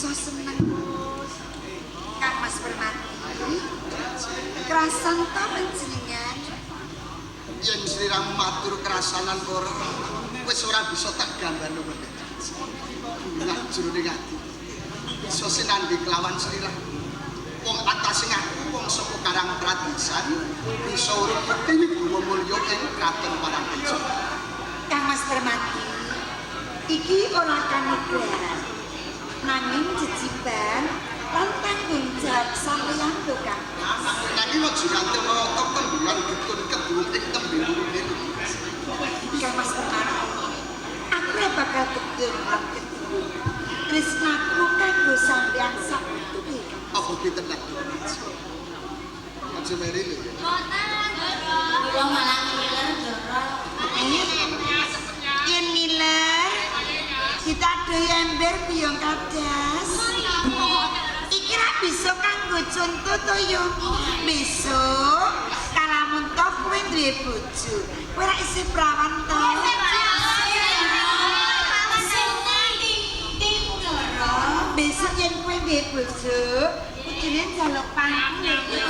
iso seneng Kang Mas Permati. Kerasan ta panjenengan? Yen sliramu matur kerasanan kok wis ora bisa tak gambarno meneh. Nah jroning ati. Iso sinandhi kelawan slira. Wong atas ngaku wong saka Karang Tradisan bisa urip bukti Guwa Mulya ing Kraton Parangkencana. Kang Mas Permati, iki ora kanugrahan. Nanging jejiban lan tanggung jawab sampeyan lho Kang. Nanging aja nganti ana tembulan getun kedung ing tembe-tembe. Kang Mas Permati, aku ora bakal betul lan kedung. Tresnaku kanggo sampeyan sakutuke. Apa pinten nak? Aja meri lho. Kula malah ngiler Doro. Yen ngiler kita doy ember biyong kadas. Iki ra bisa kanggo contoh to yo. Besok kalamun toh kowe duwe bojo, kowe ra isih prawan to. Besok yen kowe duwe bojo, kudune njaluk pangku lho.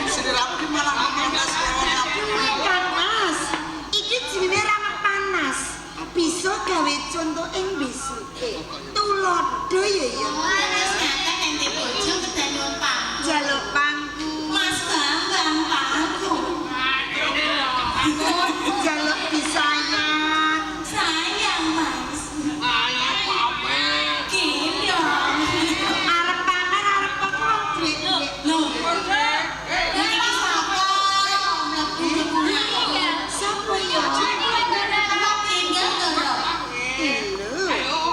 Sliramu malah panas Kang Mas, iki jenenge ramah panas. Bisa gawe contoh ing besuke. Tulodo ya ya. Wis ngaten ente bojo kedanyon pangku. Jaluk pangku. Mas Bambang pangku. Jaluk disayang. Sayang Mas. Gini Arep pamer arep apa duit. lho. Iki sapa? Sapa ya? Tinggal Doro. Lho.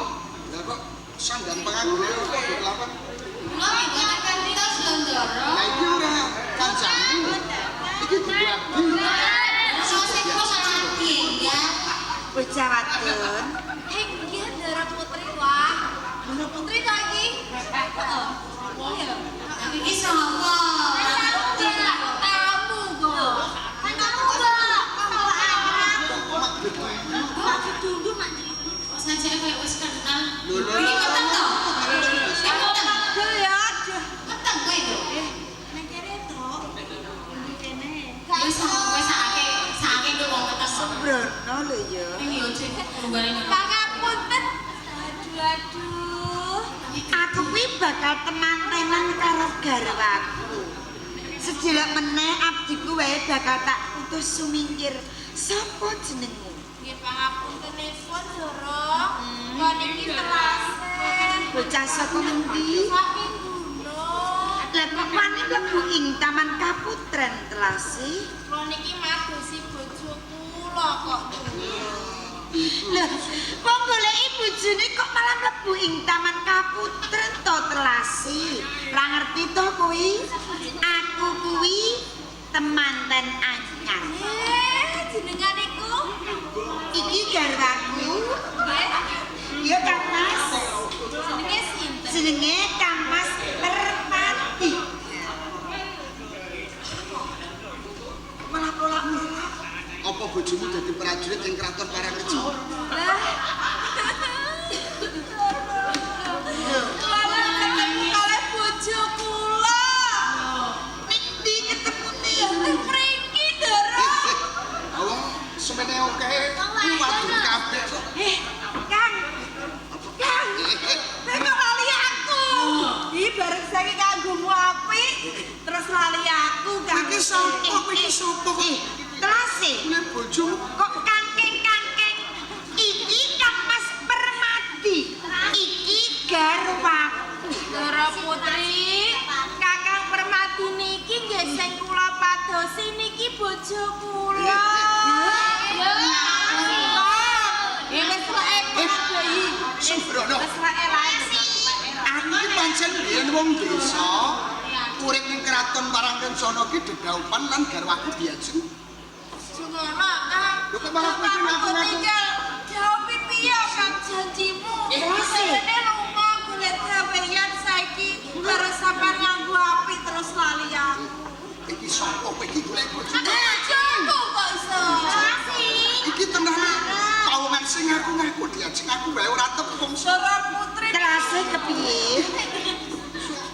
Lah kok sandang panganggone kok lawan. Kula mboten kantos Doro. Lah iki ora kancamu. Iki dibagi. Sosek kula malah tinggal. Bocah wadon. Nggih Doro Putri wah. Doro Putri to iki? Heeh. Iya. Iki sapa? Kamu kok. Kan kamu kok. Kok ditunggu mak. Saja kowe wis kenal. Lho. Iki keteng to? Iki keteng. Aduh ya aduh. Keteng kowe lho. Nek kene to. Kene. Wis kowe sakake kowe wong keteng. Sembrono lho ya. Ning yo jek tunggale. Pangapunten. Aduh. Aku kuwi bakal teman-teman karo garwaku. Sejelek meneh abdiku wae bakal tak utus sumingkir. Sapa jenengmu? Nggih pangapunten nepun Doro. Kok niki telasen. Bocah saka ngendi? Saking gunung. Lah kok wani mlebu ing Taman Kaputren telasi? Kula niki madosi bojo kula kok. Lah, kok goleki bojone kok malah mlebu ing Taman Kaputren to telasi? Ra ngerti to kuwi? Aku kuwi temanten anyar. Jenengan niku Iki garwaku. nggih. Ya Kang Mas. Jenenge sinten? Jenenge Kang Mas Permati. Malah polak-polak. Apa bojomu dadi prajurit ing Kraton Parangkencana? Lah. Kula ketemu kalih bojo kula. Ning ndi ketemune? Teng mriki, Doro. Wong semene oke kuwadun kabeh kok. Kang. Kang. Kowe kok lali aku. Ih bareng saiki kanggomu apik, terus lali aku Kang. Iki sapa? Iki sapa kok? Telase. Kuwi bojomu Kok kangkeng-kangkeng. Iki Kang Mas Permati. Iki garwaku. Doro Putri, Kakang Permati niki nggih sing kula padosi niki bojo kula. Ya wis lek iki. Sembrono. Wis lek lae. Aku iki pancen yen wong desa urip ning Kraton Parangkencana ki dedaupan lan garwaku biajeng. Sungono, Kang. Lho kok malah kowe ngaku-ngaku? Tinggal jawab piye Kang janjimu. Terus? Dene lunga golek gawean saiki karo sampean nganggo api terus lali aku. Iki sapa kowe iki golek bojomu? Bojoku kok iso. sing ngaku diajeng aku wae ora tepung. Dara putri. Terase kepiye?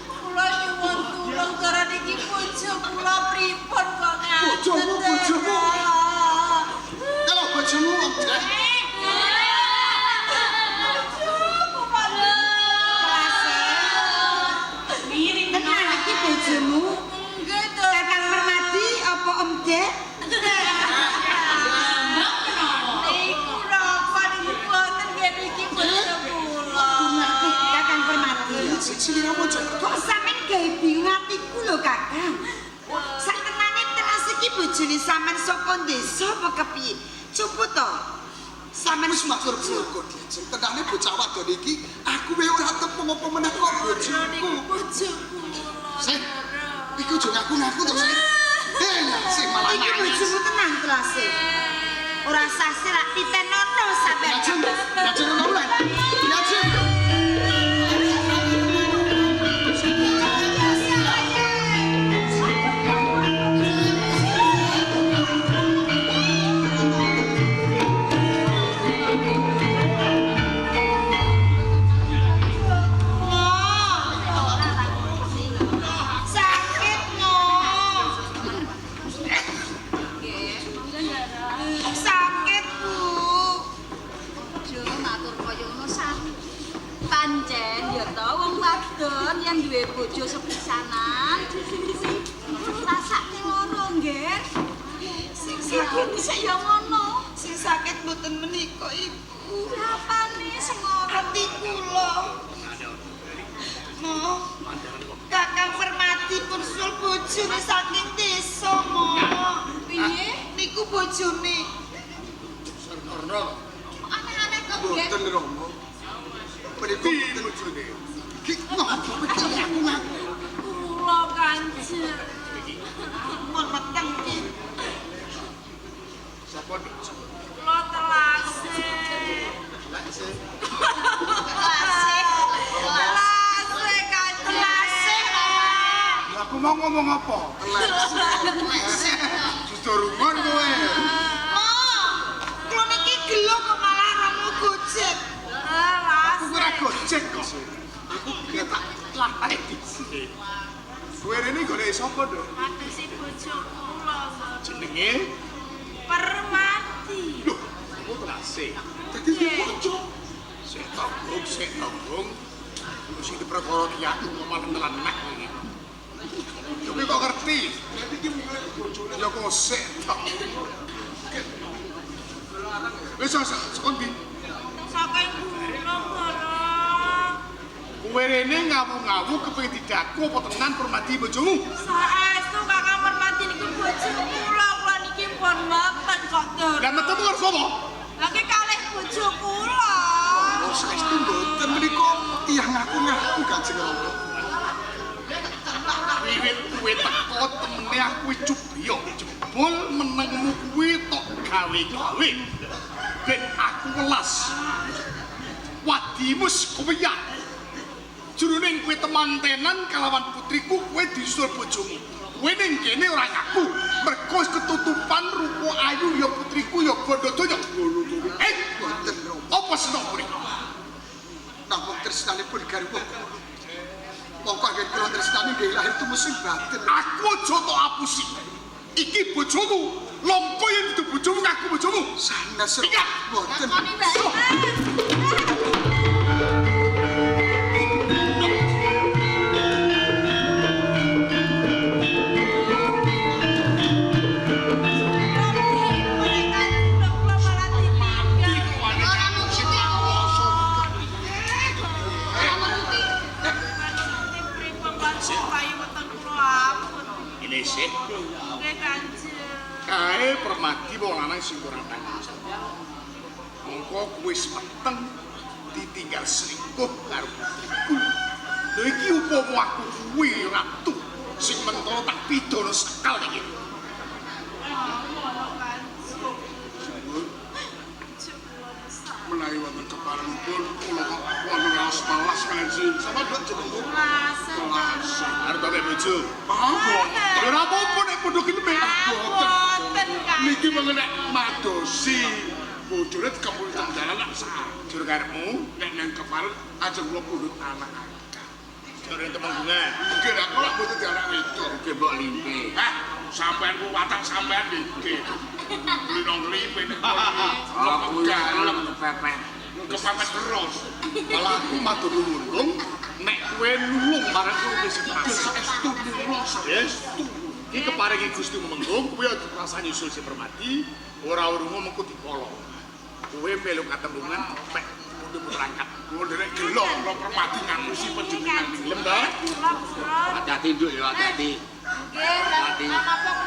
Kula nyuwun tulung Dara niki bojo kula pripun kok ngaten. Bojomu. Kalau bojomu Dek. Tenan iki bojomu? Nggih, Dara. Kakang Permadi apa Om Dek? Niku napa niku boten nggih niki bojo kula. Kakang Permadi. Sliramu aja Kok sampean gawe bingung atiku lho Kakang. Sakenane teras iki bojone sampean saka desa apa kepiye? Coba to. Sampean wis matur syukur diajeng. Tenane bocah wadon iki aku wae ora tepung apa meneh kok bojoku. Bojo kula. Sik. Iku aja ngaku-ngaku to, Sik. Sik malah iki nangis. bojomu tenan terase. Ora sase lak titenono sampean. Diajeng ono ulan. Diajeng. Sakit no. Sakit Bu. Jo matur kaya ngono sami. Pancen ya to wong wadon yang duwe bojo sepisanan. Rasake ngono nggih. Sing sakit bisa ya ngono. Sing sakit mboten menika Ibu. Apane sing ngono? Hati kula. Mo. Kakang Permadi pun sul bojone saking desa, Mo. Piye? Niku bojone. Serna. Aneh-aneh kok nggih. Boten Romo. Mriku boten bojone. Ki ngopo iki ngaku-ngaku. Kula Kanjeng. Mon meteng iki. Sapa nek? Kula telase. Lek Telase Kanjeng. Aku mau ngomong apa? Sedurungan kowe. Mo. Kula niki gelo kok malah romo gojek. Aku ora gojek kok. Aku ketak latih dhisik. Kowe rene golek sapa, Dok? Aduse bojo kula. Jenenge? Permati. Loh, aku terase. dadi bojo. Sik tanggung. Mesti diperkara kiatu malah telan nek iki. Kowe kok ngerti? Dadi iki mulai bojone. Ya kok sik tok. Wis sekondi. Saking gunung Dara. Kowe rene ngawu-ngawu kepengin didaku apa tenan Permadi bojomu? Saestu Kakang Permati niku bojo kula. Kula niki pun mepet kok Dara. Lah metemu karo sapa? Lagi kalih bojo kula. Oh, saestu mboten menika tiyang ngaku-ngaku Kanjeng Rama. Wiwit kuwi teko temene aku cubriya jebul menengmu kuwi tok gawe-gawe. Ben aku welas. Wadimus koweyan. Jroning kuwi temantenan kalawan putriku kowe disusul bojomu. Kowe ning kene ora ngaku. Mergo wis ketutupan rupa ayu ya putriku ya bondo donya. Boten Rama. Apa seneng kuwi? Namung tresnanipun garwa. Mongko anggen kula tresnani nggih lahir tumusin batin. Aku aja tok apusi. Iki bojomu. Longko yen dudu bojomu ngaku bojomu. Sanes Iya. boten. Ngakoni wae. Ini sih. Kae Permadi wong lanang sing ora tanggung jawab. Mongko wis meteng ditinggal selingkuh karo putriku. Lha iki upama aku kuwi ratu sing mentolo tak pidono sekal iki. Menawi wonten keparenipun kula wonten raos malas kanjeng. Sama Dok jenengku. Arep tak bojo. Boten. Ya ora apa-apa nek padha gelem. Boten. Niki mengenek madosi bojone dikepul tenggalan lak sajur karepmu nek nang kepal aja kula pundhut anak jare temenggungan nggih lak kula pundhut anak wedok nggih mbok limpe sampean ku watak sampean nggih beli nang limpe nek aku dalem kepepet terus malah aku matur nuwun nek kowe nulung marang kowe saestu nulung saestu iki keparingi Gusti Menggung kowe aja rasa nyusul si Permati ora urungu mengko dipolong kowe melu katembungan pek muter angkat kowe derek gelo karo Permati ngaku si panjenengan dilem ta hati-hati nduk ya hati-hati nggih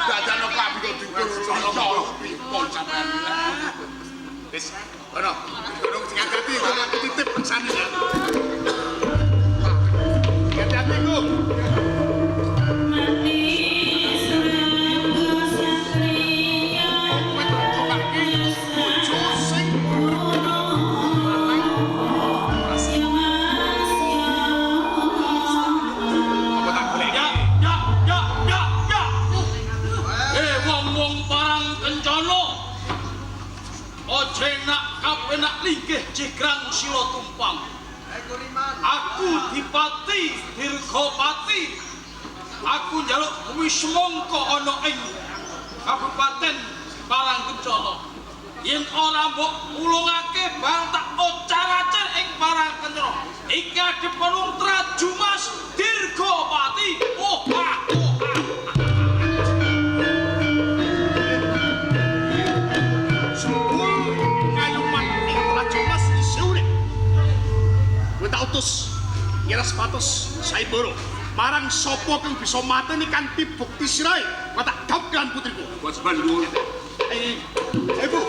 dadane kabeh kok dikur sono pipon sampean wis ono durung sing hati-hati aku titip pengsane ya hati-hati ku Enak linggih jegrang sila tumpang. Aku Dipati Dirgapati. Aku njaluk wismangka ana ing Kabupaten Parangkencana. Yen ora mbok ulungake bang tak ocar-acar ing Parangkencana. Iki adepun Trajumas Dirgapati. Utus kira sepatus Saiboro marang sapa kang bisa mateni kanthi bukti sirahe kok tak gap kan putriku. Buat seban dulu. Bu.